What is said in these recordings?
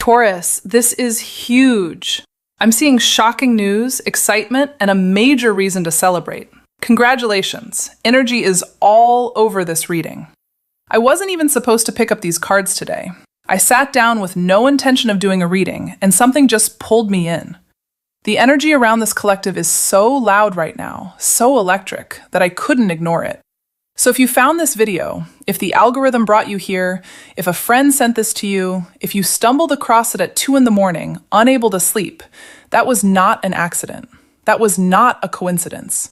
Taurus, this is huge. I'm seeing shocking news, excitement, and a major reason to celebrate. Congratulations. Energy is all over this reading. I wasn't even supposed to pick up these cards today. I sat down with no intention of doing a reading, and something just pulled me in. The energy around this collective is so loud right now, so electric, that I couldn't ignore it. So if you found this video, if the algorithm brought you here, if a friend sent this to you, if you stumbled across it at 2 in the morning, unable to sleep, that was not an accident. That was not a coincidence.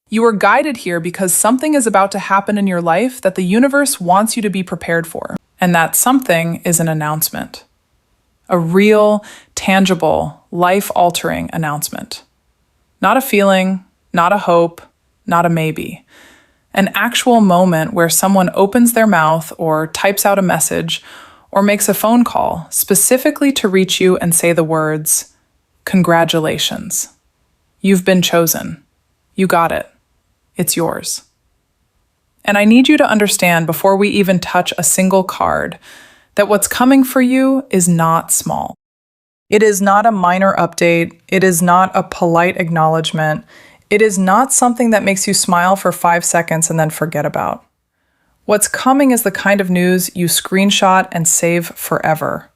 You were guided here because something is about to happen in your life that the universe wants you to be prepared for. And that something is an announcement. A real, tangible, life-altering announcement. Not a feeling, not a hope, not a maybe. An actual moment where someone opens their mouth or types out a message or makes a phone call specifically to reach you and say the words, "Congratulations. You've been chosen. You got it. It's yours." And I need you to understand before we even touch a single card that what's coming for you is not small. It is not a minor update. It is not a polite acknowledgement. It is not something that makes you smile for 5 seconds and then forget about. What's coming is the kind of news you screenshot and save forever.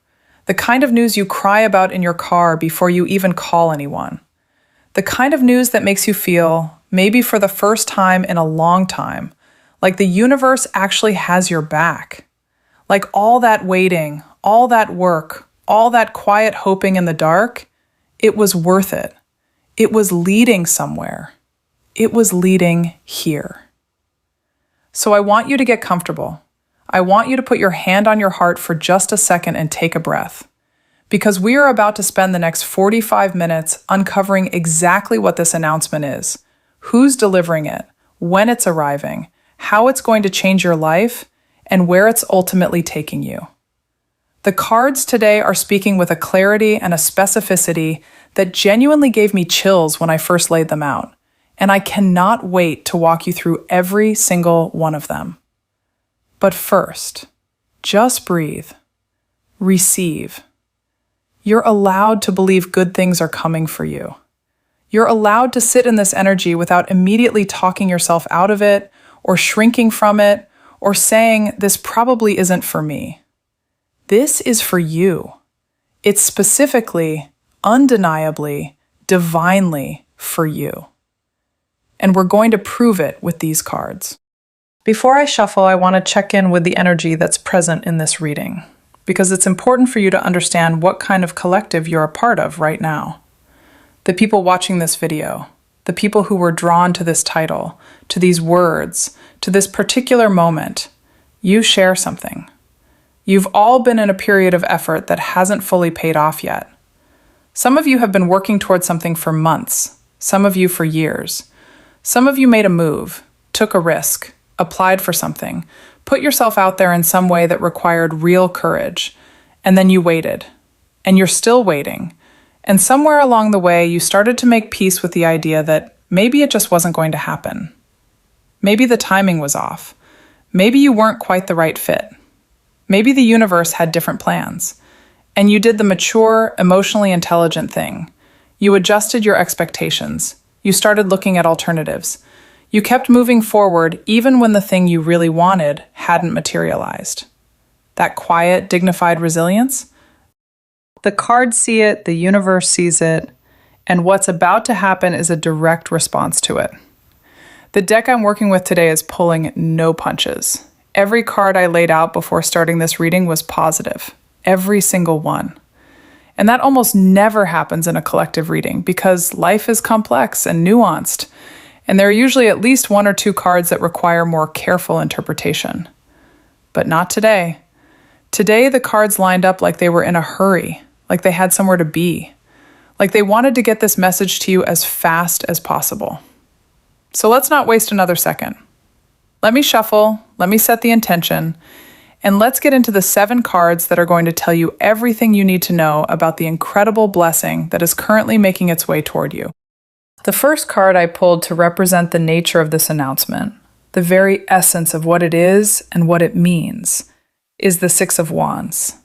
The kind of news you cry about in your car before you even call anyone. The kind of news that makes you feel, maybe for the first time in a long time, like the universe actually has your back. Like all that waiting, all that work, all that quiet hoping in the dark, it was worth it. It was leading somewhere. It was leading here. So I want you to get comfortable. I want you to put your hand on your heart for just a second and take a breath. Because we are about to spend the next 45 minutes uncovering exactly what this announcement is, who's delivering it, when it's arriving, how it's going to change your life, and where it's ultimately taking you. The cards today are speaking with a clarity and a specificity that genuinely gave me chills when I first laid them out, and I cannot wait to walk you through every single one of them. But first, just breathe. Receive. You're allowed to believe good things are coming for you. You're allowed to sit in this energy without immediately talking yourself out of it, or shrinking from it, or saying, "This probably isn't for me." This is for you. It's specifically, undeniably, divinely for you. And we're going to prove it with these cards. Before I shuffle, I want to check in with the energy that's present in this reading, because it's important for you to understand what kind of collective you're a part of right now. The people watching this video, the people who were drawn to this title, to these words, to this particular moment, you share something. You've all been in a period of effort that hasn't fully paid off yet. Some of you have been working towards something for months, some of you for years. Some of you made a move, took a risk, applied for something, put yourself out there in some way that required real courage, and then you waited. And you're still waiting. And somewhere along the way, you started to make peace with the idea that maybe it just wasn't going to happen. Maybe the timing was off. Maybe you weren't quite the right fit. Maybe the universe had different plans. And you did the mature, emotionally intelligent thing. You adjusted your expectations. You started looking at alternatives. You kept moving forward even when the thing you really wanted hadn't materialized. That quiet, dignified resilience? The cards see it, the universe sees it, and what's about to happen is a direct response to it. The deck I'm working with today is pulling no punches. Every card I laid out before starting this reading was positive. Every single one. And that almost never happens in a collective reading because life is complex and nuanced, and there are usually at least 1 or 2 cards that require more careful interpretation. But not today. Today, the cards lined up like they were in a hurry, like they had somewhere to be, like they wanted to get this message to you as fast as possible. So let's not waste another second. Let me shuffle, let me set the intention, and let's get into the 7 cards that are going to tell you everything you need to know about the incredible blessing that is currently making its way toward you. The first card I pulled to represent the nature of this announcement, the very essence of what it is and what it means, is the 6 of Wands.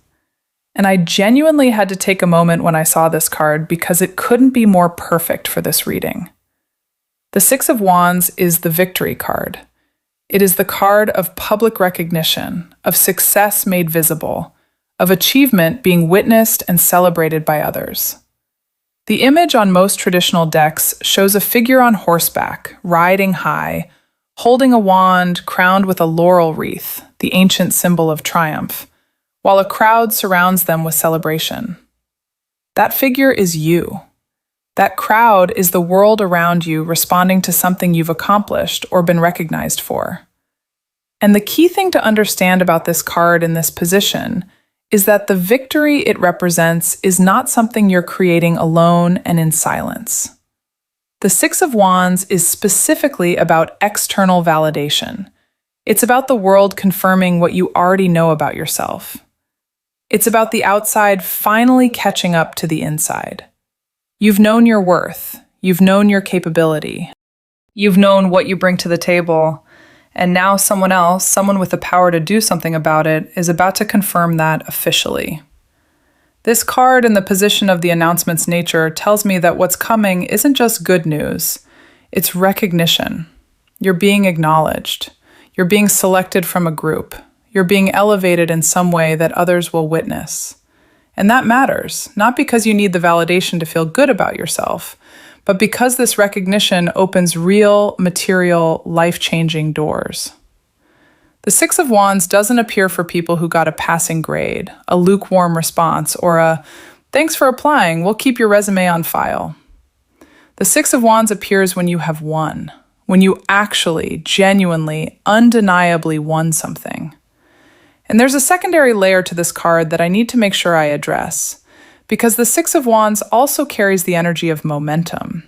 And I genuinely had to take a moment when I saw this card because it couldn't be more perfect for this reading. The Six of Wands is the victory card. It is the card of public recognition, of success made visible, of achievement being witnessed and celebrated by others. The image on most traditional decks shows a figure on horseback, riding high, holding a wand crowned with a laurel wreath, the ancient symbol of triumph, while a crowd surrounds them with celebration. That figure is you. That crowd is the world around you responding to something you've accomplished or been recognized for. And the key thing to understand about this card in this position is that the victory it represents is not something you're creating alone and in silence. The Six of Wands is specifically about external validation. It's about the world confirming what you already know about yourself. It's about the outside finally catching up to the inside. You've known your worth. You've known your capability. You've known what you bring to the table. And now someone else, someone with the power to do something about it, is about to confirm that officially. This card in the position of the announcement's nature tells me that what's coming isn't just good news. It's recognition. You're being acknowledged. You're being selected from a group. You're being elevated in some way that others will witness. And that matters, not because you need the validation to feel good about yourself, but because this recognition opens real, material, life-changing doors. The Six of Wands doesn't appear for people who got a passing grade, a lukewarm response, or a "thanks for applying, we'll keep your resume on file." The Six of Wands appears when you have won, when you actually, genuinely, undeniably won something. And there's a secondary layer to this card that I need to make sure I address, because the Six of Wands also carries the energy of momentum.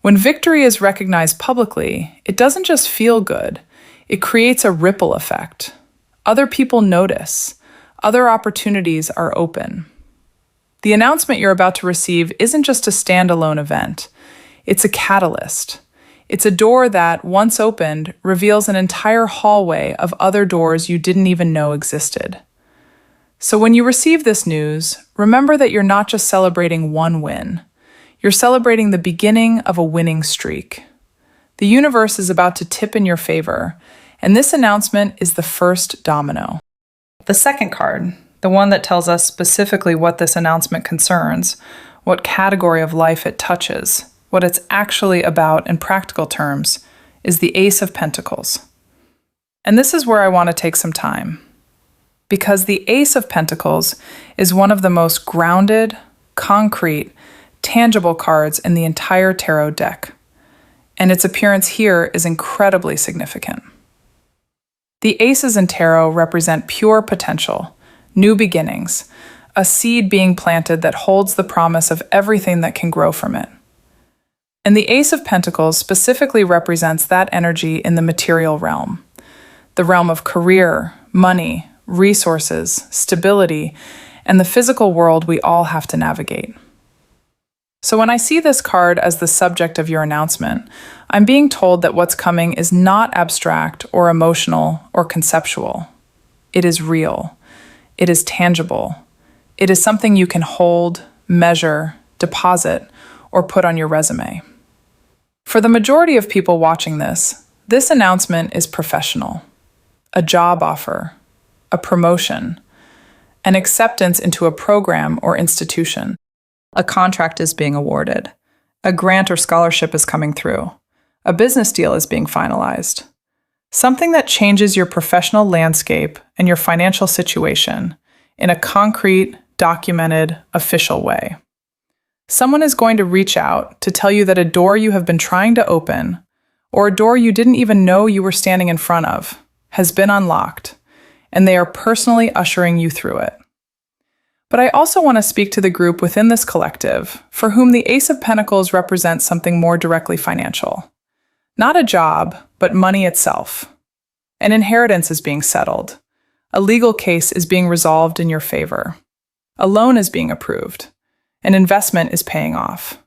When victory is recognized publicly, it doesn't just feel good, it creates a ripple effect. Other people notice. Other opportunities are open. The announcement you're about to receive isn't just a standalone event. It's a catalyst. It's a door that, once opened, reveals an entire hallway of other doors you didn't even know existed. So when you receive this news, remember that you're not just celebrating one win. You're celebrating the beginning of a winning streak. The universe is about to tip in your favor, and this announcement is the first domino. The second card, the one that tells us specifically what this announcement concerns, what category of life it touches, what it's actually about in practical terms, is the Ace of Pentacles. And this is where I want to take some time, because the Ace of Pentacles is one of the most grounded, concrete, tangible cards in the entire tarot deck, and its appearance here is incredibly significant. The aces in tarot represent pure potential, new beginnings, a seed being planted that holds the promise of everything that can grow from it. And the Ace of Pentacles specifically represents that energy in the material realm, the realm of career, money, resources, stability, and the physical world we all have to navigate. So when I see this card as the subject of your announcement, I'm being told that what's coming is not abstract or emotional or conceptual. It is real. It is tangible. It is something you can hold, measure, deposit, or put on your resume. For the majority of people watching this announcement is professional. A job offer, a promotion, an acceptance into a program or institution. A contract is being awarded. A grant or scholarship is coming through. A business deal is being finalized. Something that changes your professional landscape and your financial situation in a concrete, documented, official way. Someone is going to reach out to tell you that a door you have been trying to open, or a door you didn't even know you were standing in front of, has been unlocked, and they are personally ushering you through it. But I also want to speak to the group within this collective for whom the Ace of Pentacles represents something more directly financial. Not a job, but money itself. An inheritance is being settled. A legal case is being resolved in your favor. A loan is being approved. An investment is paying off.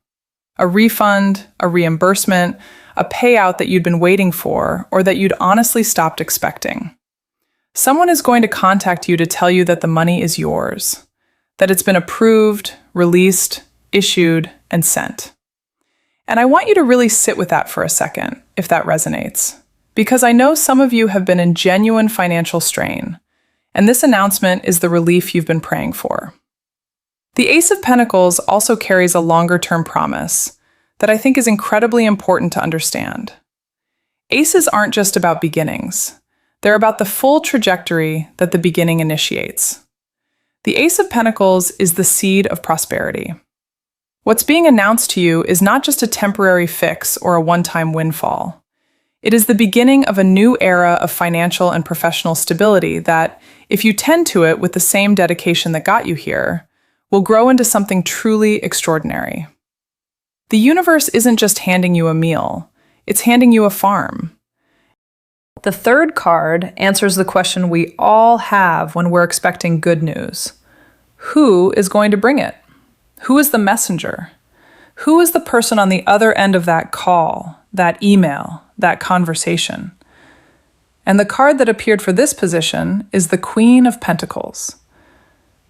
A refund, a reimbursement, a payout that you'd been waiting for or that you'd honestly stopped expecting. Someone is going to contact you to tell you that the money is yours. that it's been approved, released, issued, and sent. And I want you to really sit with that for a second, if that resonates, because I know some of you have been in genuine financial strain, and this announcement is the relief you've been praying for. The Ace of Pentacles also carries a longer-term promise that I think is incredibly important to understand. Aces aren't just about beginnings. They're about the full trajectory that the beginning initiates. The Ace of Pentacles is the seed of prosperity. What's being announced to you is not just a temporary fix or a one-time windfall. It is the beginning of a new era of financial and professional stability that, if you tend to it with the same dedication that got you here, will grow into something truly extraordinary. The universe isn't just handing you a meal, it's handing you a farm. The third card answers the question we all have when we're expecting good news. Who is going to bring it? Who is the messenger? Who is the person on the other end of that call, that email, that conversation? And the card that appeared for this position is the Queen of Pentacles.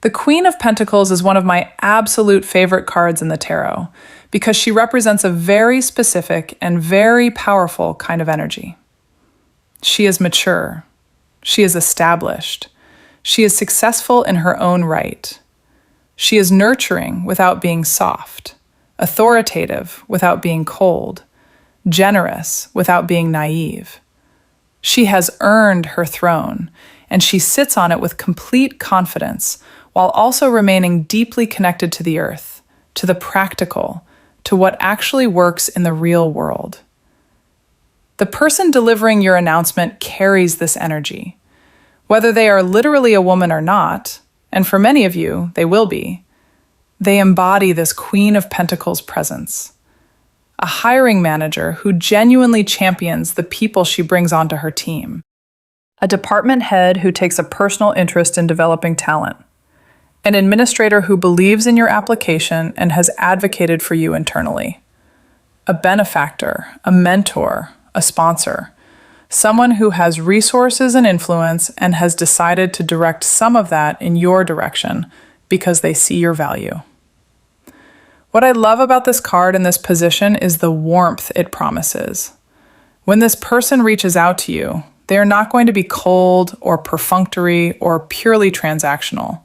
The Queen of Pentacles is one of my absolute favorite cards in the tarot because she represents a very specific and very powerful kind of energy. She is mature. She is established. She is successful in her own right. She is nurturing without being soft, authoritative without being cold, generous without being naive. She has earned her throne, and she sits on it with complete confidence, while also remaining deeply connected to the earth, to the practical, to what actually works in the real world. The person delivering your announcement carries this energy. Whether they are literally a woman or not, and for many of you, they will be, they embody this Queen of Pentacles presence. A hiring manager who genuinely champions the people she brings onto her team. A department head who takes a personal interest in developing talent. An administrator who believes in your application and has advocated for you internally. A benefactor, a mentor, a sponsor. Someone who has resources and influence and has decided to direct some of that in your direction because they see your value. What I love about this card in this position is the warmth it promises. When this person reaches out to you, they are not going to be cold or perfunctory or purely transactional.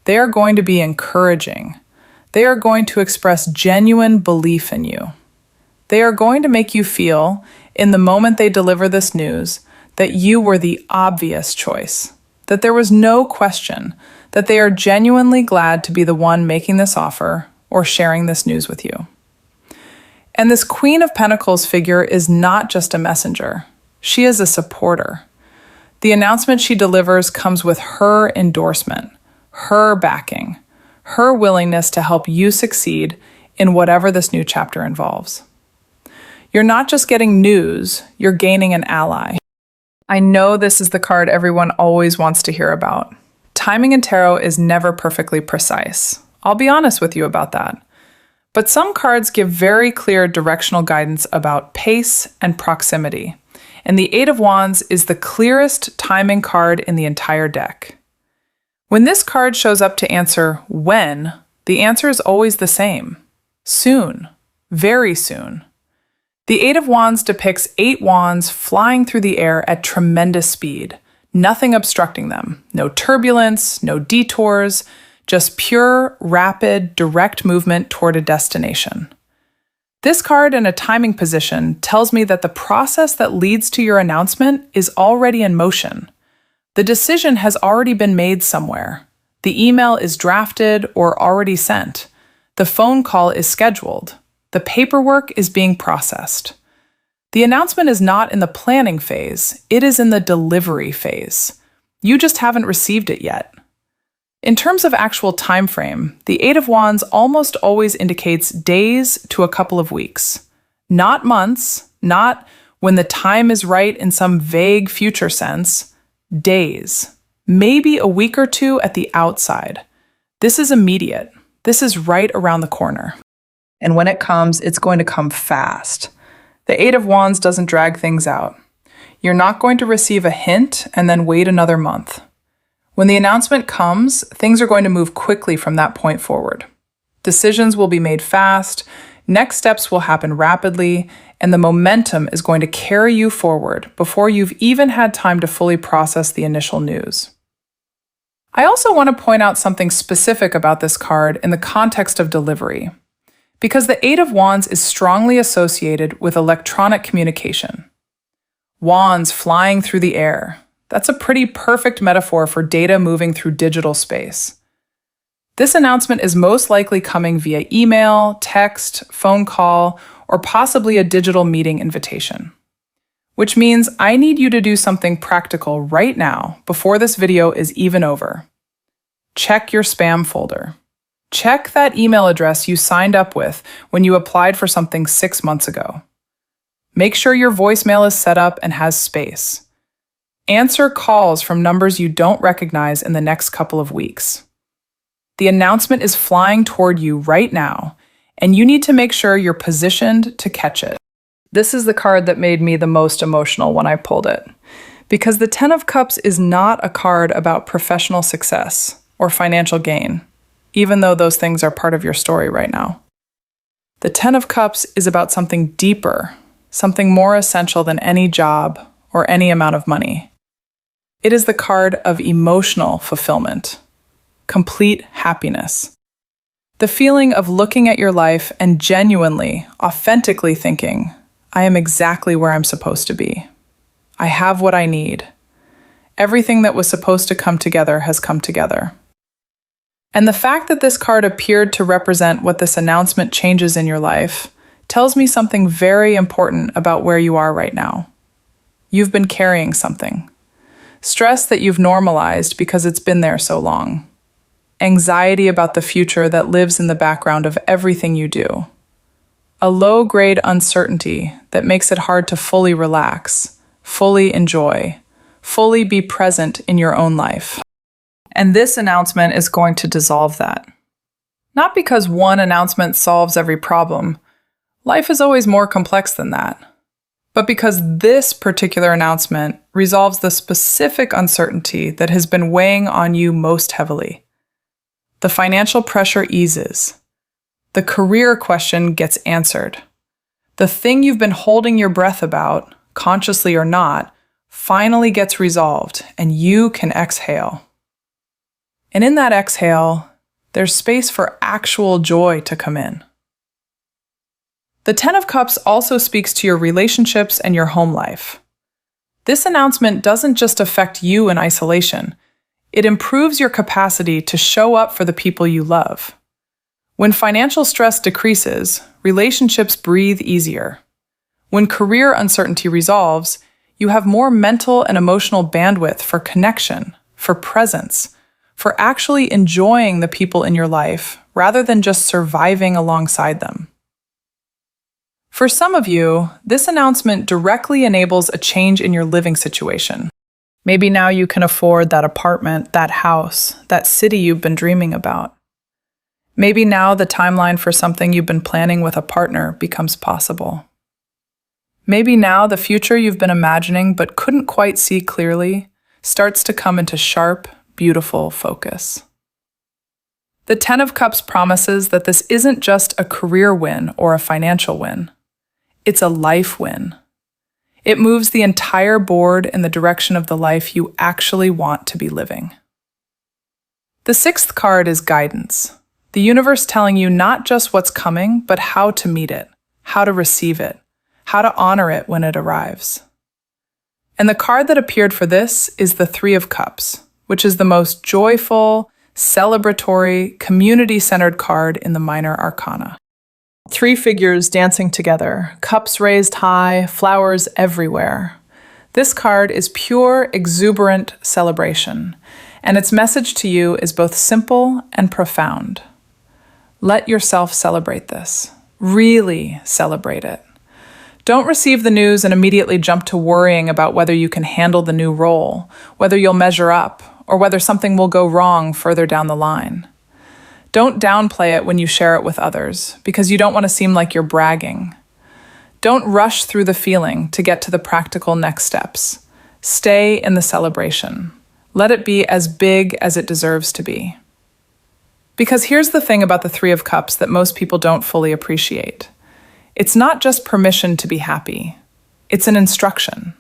They are going to be encouraging. They are going to express genuine belief in you. They are going to make you feel, in the moment they deliver this news, that you were the obvious choice, that there was no question, that they are genuinely glad to be the one making this offer or sharing this news with you. And this Queen of Pentacles figure is not just a messenger. She is a supporter. The announcement she delivers comes with her endorsement, her backing, her willingness to help you succeed in whatever this new chapter involves. You're not just getting news, you're gaining an ally. I know this is the card everyone always wants to hear about. Timing in tarot is never perfectly precise. I'll be honest with you about that. But some cards give very clear directional guidance about pace and proximity. And the Eight of Wands is the clearest timing card in the entire deck. When this card shows up to answer when, the answer is always the same. Soon. Very soon. The Eight of Wands depicts 8 wands flying through the air at tremendous speed, nothing obstructing them, no turbulence, no detours, just pure, rapid, direct movement toward a destination. This card in a timing position tells me that the process that leads to your announcement is already in motion. The decision has already been made somewhere. The email is drafted or already sent. The phone call is scheduled. The paperwork is being processed. The announcement is not in the planning phase, it is in the delivery phase. You just haven't received it yet. In terms of actual time frame, the Eight of Wands almost always indicates days to a couple of weeks. Not months, not when the time is right in some vague future sense. Days. Maybe a week or two at the outside. This is immediate. This is right around the corner. And when it comes, it's going to come fast. The Eight of Wands doesn't drag things out. You're not going to receive a hint and then wait another month. When the announcement comes, things are going to move quickly from that point forward. Decisions will be made fast, next steps will happen rapidly, and the momentum is going to carry you forward before you've even had time to fully process the initial news. I also want to point out something specific about this card in the context of delivery, because the Eight of Wands is strongly associated with electronic communication. Wands flying through the air. That's a pretty perfect metaphor for data moving through digital space. This announcement is most likely coming via email, text, phone call, or possibly a digital meeting invitation. Which means I need you to do something practical right now before this video is even over. Check your spam folder. Check that email address you signed up with when you applied for something 6 months ago. Make sure your voicemail is set up and has space. Answer calls from numbers you don't recognize in the next couple of weeks. The announcement is flying toward you right now, and you need to make sure you're positioned to catch it. This is the card that made me the most emotional when I pulled it, because the Ten of Cups is not a card about professional success or financial gain, even though those things are part of your story right now. The Ten of Cups is about something deeper, something more essential than any job or any amount of money. It is the card of emotional fulfillment, complete happiness. The feeling of looking at your life and genuinely, authentically thinking, I am exactly where I'm supposed to be. I have what I need. Everything that was supposed to come together has come together. And the fact that this card appeared to represent what this announcement changes in your life tells me something very important about where you are right now. You've been carrying something. Stress that you've normalized because it's been there so long. Anxiety about the future that lives in the background of everything you do. A low-grade uncertainty that makes it hard to fully relax, fully enjoy, fully be present in your own life. And this announcement is going to dissolve that. Not because one announcement solves every problem. Life is always more complex than that. But because this particular announcement resolves the specific uncertainty that has been weighing on you most heavily. The financial pressure eases. The career question gets answered. The thing you've been holding your breath about, consciously or not, finally gets resolved, and you can exhale. And in that exhale, there's space for actual joy to come in. The Ten of Cups also speaks to your relationships and your home life. This announcement doesn't just affect you in isolation. It improves your capacity to show up for the people you love. When financial stress decreases, relationships breathe easier. When career uncertainty resolves, you have more mental and emotional bandwidth for connection, for presence, for actually enjoying the people in your life rather than just surviving alongside them. For some of you, this announcement directly enables a change in your living situation. Maybe now you can afford that apartment, that house, that city you've been dreaming about. Maybe now the timeline for something you've been planning with a partner becomes possible. Maybe now the future you've been imagining but couldn't quite see clearly starts to come into sharp, beautiful focus. The Ten of Cups promises that this isn't just a career win or a financial win. It's a life win. It moves the entire board in the direction of the life you actually want to be living. The sixth card is guidance. The universe telling you not just what's coming, but how to meet it, how to receive it, how to honor it when it arrives. And the card that appeared for this is the Three of Cups, which is the most joyful, celebratory, community-centered card in the minor arcana. Three figures dancing together, cups raised high, flowers everywhere. This card is pure, exuberant celebration, and its message to you is both simple and profound. Let yourself celebrate this. Really celebrate it. Don't receive the news and immediately jump to worrying about whether you can handle the new role, whether you'll measure up, or whether something will go wrong further down the line. Don't downplay it when you share it with others, because you don't want to seem like you're bragging. Don't rush through the feeling to get to the practical next steps. Stay in the celebration. Let it be as big as it deserves to be. Because here's the thing about the Three of Cups that most people don't fully appreciate. It's not just permission to be happy. It's an instruction.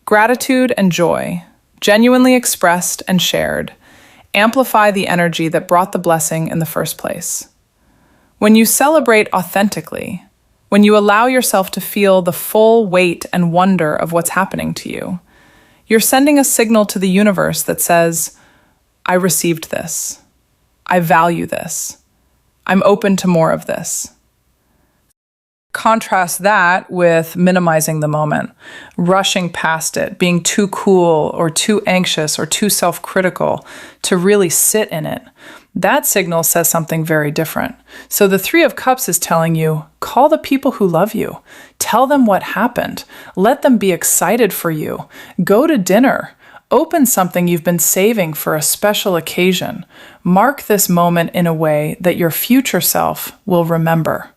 Gratitude and joy, genuinely expressed and shared, amplify the energy that brought the blessing in the first place. When you celebrate authentically, when you allow yourself to feel the full weight and wonder of what's happening to you, you're sending a signal to the universe that says, I received this. I value this. I'm open to more of this. Contrast that with minimizing the moment, rushing past it, being too cool or too anxious or too self-critical to really sit in it. That signal says something very different. So the Three of Cups is telling you, call the people who love you. Tell them what happened. Let them be excited for you. Go to dinner. Open something you've been saving for a special occasion. Mark this moment in a way that your future self will remember.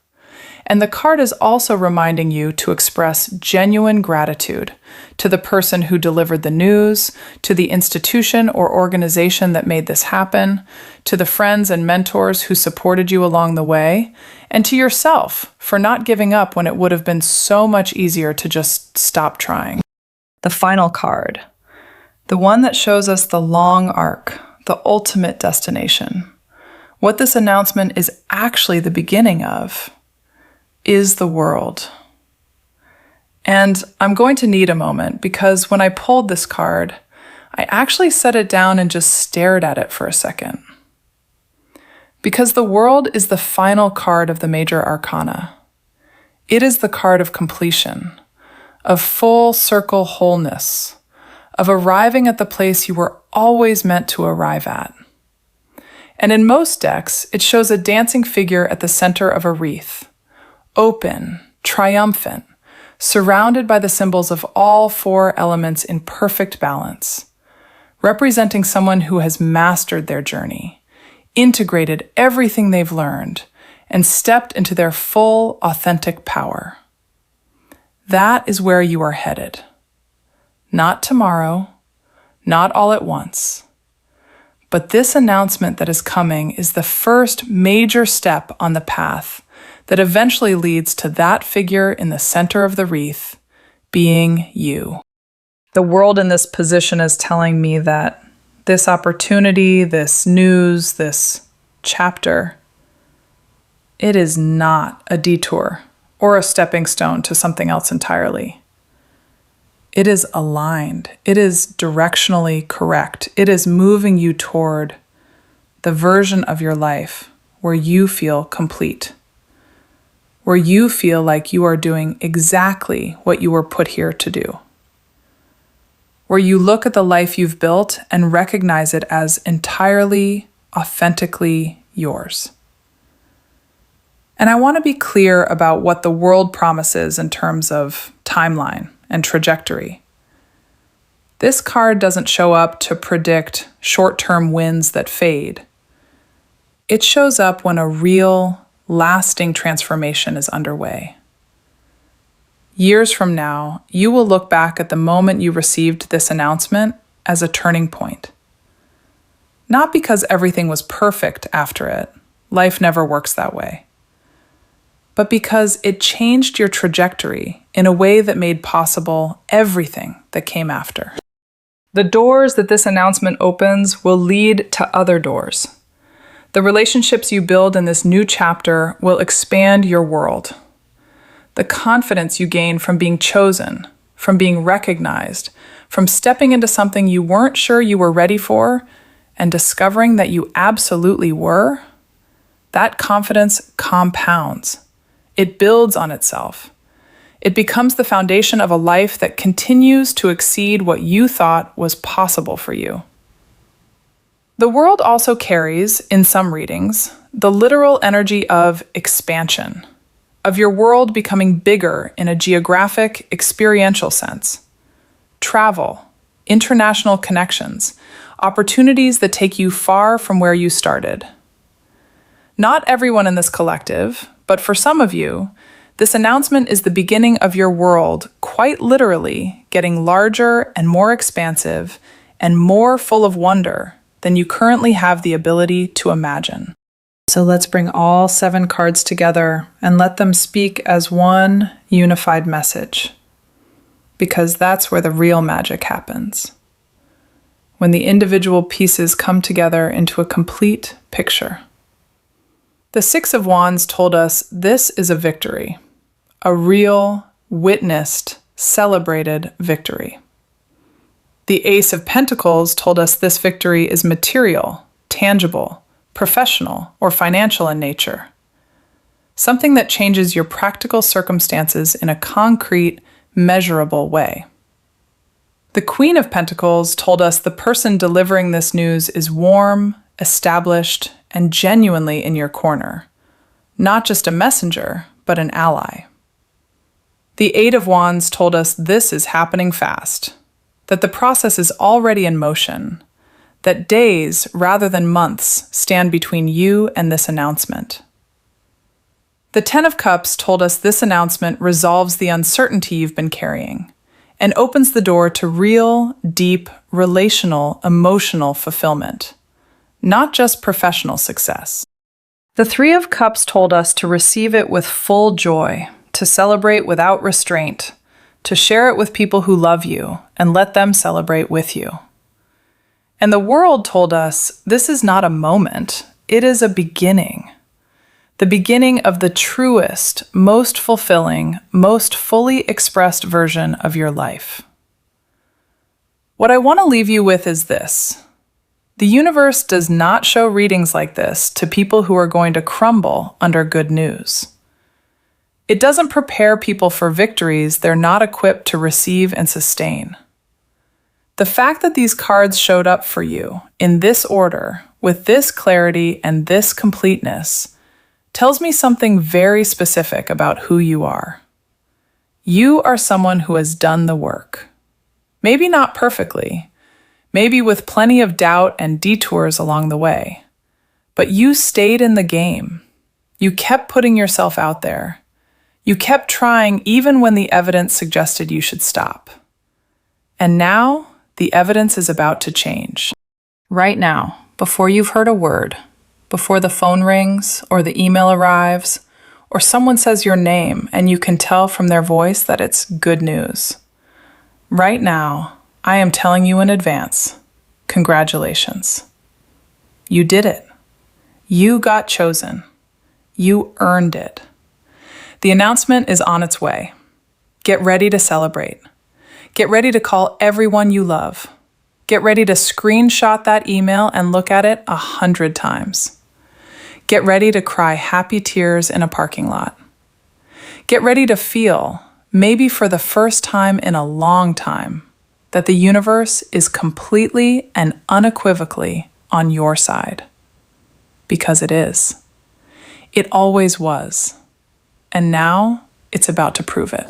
And the card is also reminding you to express genuine gratitude to the person who delivered the news, to the institution or organization that made this happen, to the friends and mentors who supported you along the way, and to yourself for not giving up when it would have been so much easier to just stop trying. The final card, the one that shows us the long arc, the ultimate destination. What this announcement is actually the beginning of is the world. And I'm going to need a moment because when I pulled this card, I actually set it down and just stared at it for a second. Because the world is the final card of the major arcana. It is the card of completion, of full circle wholeness, of arriving at the place you were always meant to arrive at. And in most decks, it shows a dancing figure at the center of a wreath, open, triumphant, surrounded by the symbols of all four elements in perfect balance, representing someone who has mastered their journey, integrated everything they've learned, and stepped into their full, authentic power. That is where you are headed. Not tomorrow, not all at once. But this announcement that is coming is the first major step on the path that eventually leads to that figure in the center of the wreath being you. The world in this position is telling me that this opportunity, this news, this chapter, it is not a detour or a stepping stone to something else entirely. It is aligned. It is directionally correct. It is moving you toward the version of your life where you feel complete, where you feel like you are doing exactly what you were put here to do, where you look at the life you've built and recognize it as entirely, authentically yours. And I want to be clear about what the world promises in terms of timeline and trajectory. This card doesn't show up to predict short-term wins that fade. It shows up when a real, lasting transformation is underway. Years from now, you will look back at the moment you received this announcement as a turning point. Not because everything was perfect after it. Life never works that way. But because it changed your trajectory in a way that made possible everything that came after. The doors that this announcement opens will lead to other doors. The relationships you build in this new chapter will expand your world. The confidence you gain from being chosen, from being recognized, from stepping into something you weren't sure you were ready for, and discovering that you absolutely were, that confidence compounds. It builds on itself. It becomes the foundation of a life that continues to exceed what you thought was possible for you. The world also carries, in some readings, the literal energy of expansion, of your world becoming bigger in a geographic, experiential sense. Travel, international connections, opportunities that take you far from where you started. Not everyone in this collective, but for some of you, this announcement is the beginning of your world quite literally getting larger and more expansive and more full of wonder than you currently have the ability to imagine. So let's bring all 7 cards together and let them speak as one unified message, because that's where the real magic happens. When the individual pieces come together into a complete picture. The 6 of Wands told us this is a victory, a real, witnessed, celebrated victory. The Ace of Pentacles told us this victory is material, tangible, professional, or financial in nature. Something that changes your practical circumstances in a concrete, measurable way. The Queen of Pentacles told us the person delivering this news is warm, established, and genuinely in your corner. Not just a messenger, but an ally. The 8 of Wands told us this is happening fast, that the process is already in motion, that days rather than months stand between you and this announcement. The 10 of Cups told us this announcement resolves the uncertainty you've been carrying and opens the door to real, deep, relational, emotional fulfillment, not just professional success. The 3 of Cups told us to receive it with full joy, to celebrate without restraint, to share it with people who love you and let them celebrate with you. And the World told us this is not a moment, it is a beginning. The beginning of the truest, most fulfilling, most fully expressed version of your life. What I want to leave you with is this. The universe does not show readings like this to people who are going to crumble under good news. It doesn't prepare people for victories they're not equipped to receive and sustain. The fact that these cards showed up for you in this order, with this clarity and this completeness, tells me something very specific about who you are. You are someone who has done the work. Maybe not perfectly, maybe with plenty of doubt and detours along the way, but you stayed in the game. You kept putting yourself out there. You kept trying even when the evidence suggested you should stop. And now, the evidence is about to change. Right now, before you've heard a word, before the phone rings or the email arrives, or someone says your name and you can tell from their voice that it's good news. Right now, I am telling you in advance, congratulations. You did it. You got chosen. You earned it. The announcement is on its way. Get ready to celebrate. Get ready to call everyone you love. Get ready to screenshot that email and look at it 100 times. Get ready to cry happy tears in a parking lot. Get ready to feel, maybe for the first time in a long time, that the universe is completely and unequivocally on your side. Because it is. It always was. And now it's about to prove it.